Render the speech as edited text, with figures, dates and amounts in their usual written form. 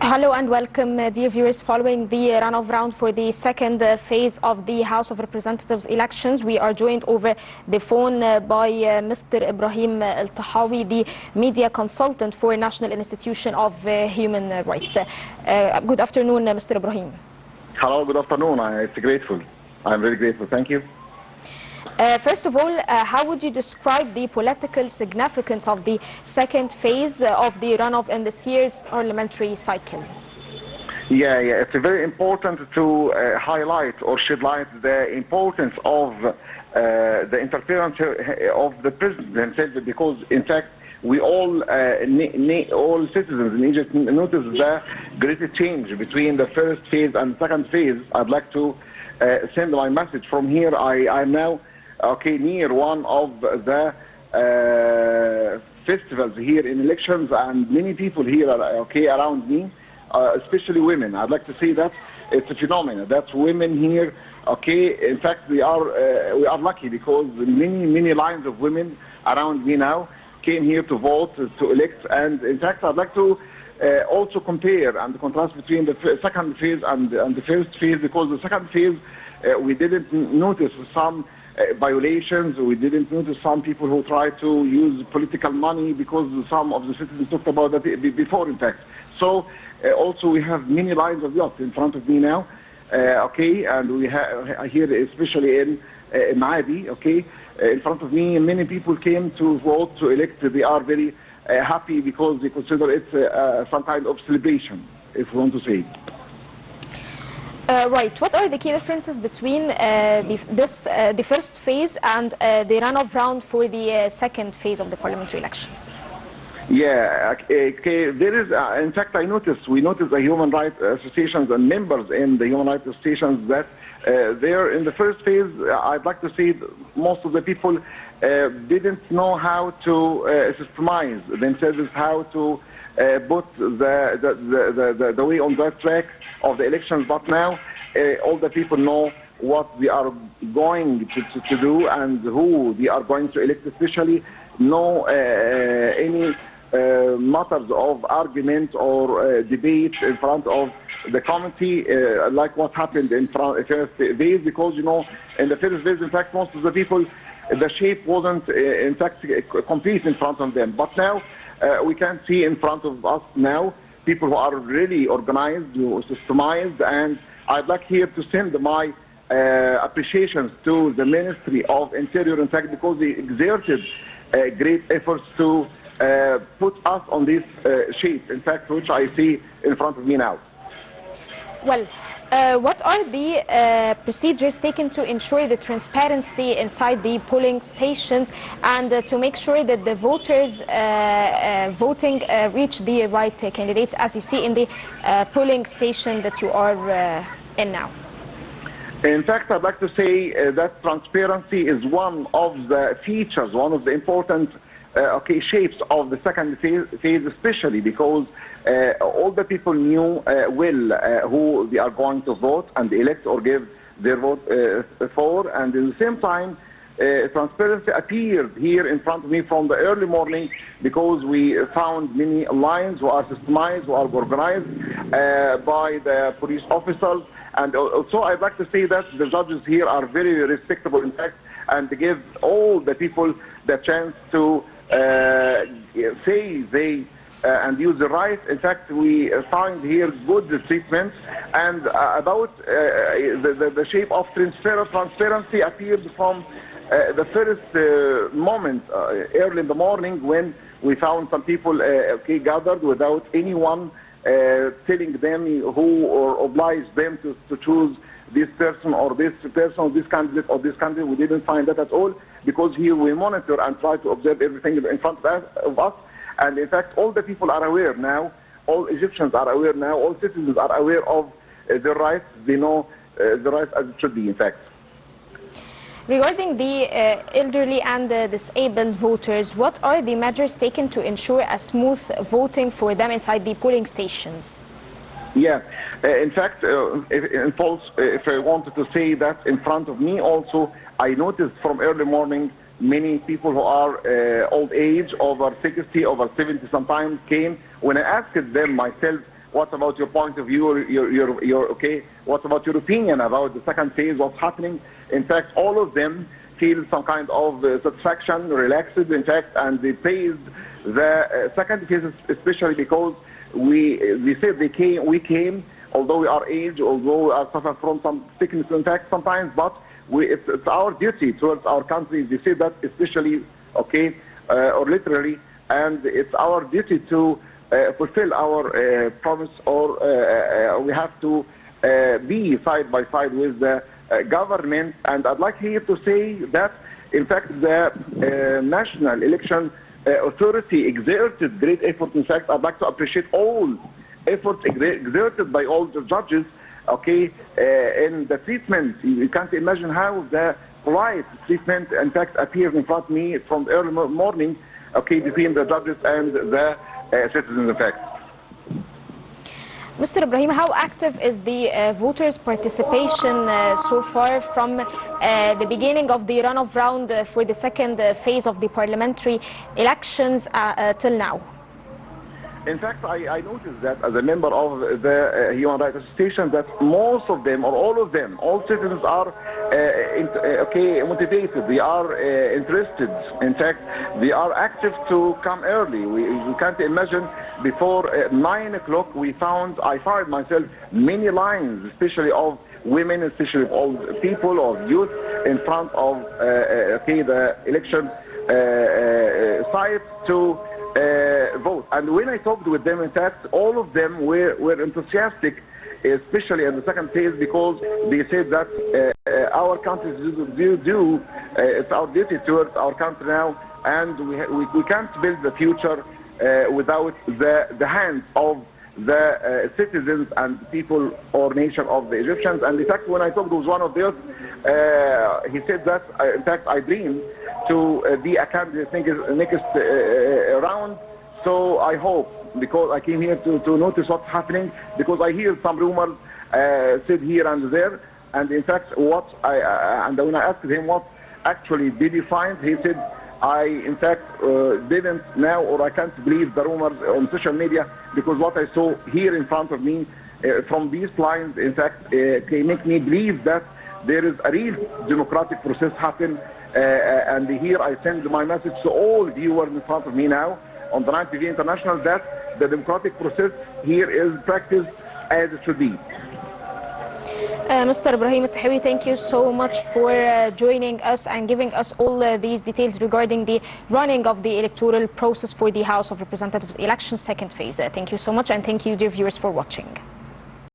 Hello and welcome, dear viewers. Following the runoff round for the second phase of the House of Representatives elections, we are joined over the phone by Mr. Ibraheem Tehewy, the media consultant for National Institution of Human Rights. Good afternoon, Mr. Ibraheem. Hello, good afternoon. I'm very grateful. Thank you. First of all, how would you describe the political significance of the second phase of the runoff in this year's parliamentary cycle? Yeah, it's very important to highlight or shed light the importance of the interference of the president himself, because in fact we all citizens in Egypt notice the great change between the first phase and second phase. I'd like to send my message from here. I'm now near one of the festivals here in elections, and many people here are around me, especially women. I'd like to say that it's a phenomenon. That's women here. In fact, we are lucky because many lines of women around me now came here to vote, to elect. And in fact, I'd like to also compare and contrast between the second phase and the first phase, because the second phase we didn't notice some violations. We didn't notice some people who try to use political money, because some of the citizens talked about that before, in fact. So also we have many lines of yachts in front of me now, and we have here, especially in Maadi, in front of me, many people came to vote, to elect. They are very happy because they consider it some kind of celebration, if we want to say. Right. What are the key differences between the first phase and the runoff round for the second phase of the parliamentary elections? Yeah, there is, in fact, we noticed the human rights associations and members in the human rights associations that there in the first phase, I'd like to say most of the people didn't know how to systemize themselves, how to put the way on that track of the elections. But now all the people know what they are going to do and who they are going to elect, especially no any matters of argument or debate in front of the committee, like what happened in first phase, because in the first phase, in fact, most of the people, the shape wasn't in fact complete in front of them. But now we can see in front of us now people who are really organized, systemized, and I'd like here to send my appreciations to the Ministry of Interior, in fact, because they exerted great efforts to put us on this shape, in fact, which I see in front of me now. Well, what are the procedures taken to ensure the transparency inside the polling stations and to make sure that the voters voting reach the right candidates, as you see in the polling station that you are in now? In fact, I'd like to say that transparency is one of the features, one of the important shapes of the second phase, especially because all the people knew well who they are going to vote and elect or give their vote for, and at the same time transparency appeared here in front of me from the early morning, because we found many lines who are systemized, who are organized by the police officers. And also I'd like to say that the judges here are very respectable, in fact, and give all the people the chance to say they and use the right. In fact, we find here good treatment, and about the shape of transparency appeared from the first moment early in the morning, when we found some people gathered without anyone telling them who or obliged them to choose this person or this candidate or this candidate. We didn't find that at all, because here we monitor and try to observe everything in front of us. And in fact, all the people are aware now, all Egyptians are aware now, all citizens are aware of their rights. They know the rights as it should be, in fact. Regarding the elderly and the disabled voters, what are the measures taken to ensure a smooth voting for them inside the polling stations? Yeah, in fact, if I wanted to say that in front of me also, I noticed from early morning many people who are old age, over 60, over 70 sometimes, came. When I asked them myself What about your point of view? Okay. What about your opinion about the second phase? What's happening? In fact, all of them feel some kind of satisfaction, relaxed, in fact, and they praised the second phase, especially because they said we came, although we are aged, although we are suffering from some sickness, in fact, sometimes, but it's our duty towards our country. They say that especially, okay, or literally, and it's our duty to fulfill our promise, or we have to be side by side with the government. And I'd like here to say that, in fact, the National Election Authority exerted great effort. In fact, I'd like to appreciate all efforts exerted by all the judges, okay, in the treatment. You can't imagine how the polite treatment, in fact, appeared in front of me from the early morning, okay, between the judges and the citizens, in fact. Mr. Ibraheem, how active is the voters' participation so far from the beginning of the runoff round for the second phase of the parliamentary elections till now? In fact, I noticed that as a member of the Human Rights Association, that most of them, or all of them, all citizens are okay, motivated. They are interested. In fact, they are active to come early. We can't imagine before 9 o'clock I found myself many lines, especially of women, especially of old people or youth, in front of okay, the election site to vote. And when I talked with them, in fact, all of them were enthusiastic, especially in the second phase, because they said that our country it's our duty towards our country now, and we can't build the future without the hands of the citizens and people or nation of the Egyptians. And in fact, when I talked with one of those, he said that, in fact, I dream to be a candidate next round. So I hope, because I came here to notice what's happening, because I hear some rumors said here and there. And in fact, and when I asked him what actually did he find, he said, I, in fact, didn't now, or I can't believe the rumors on social media, because what I saw here in front of me from these lines, in fact, can make me believe that there is a real democratic process happen. And here I send my message to all viewers in front of me now on the Nile TV International, that the democratic process here is practiced as it should be. Mr. Ibraheem Tehewy, thank you so much for joining us and giving us all these details regarding the running of the electoral process for the House of Representatives election second phase. Thank you so much, and thank you, dear viewers, for watching.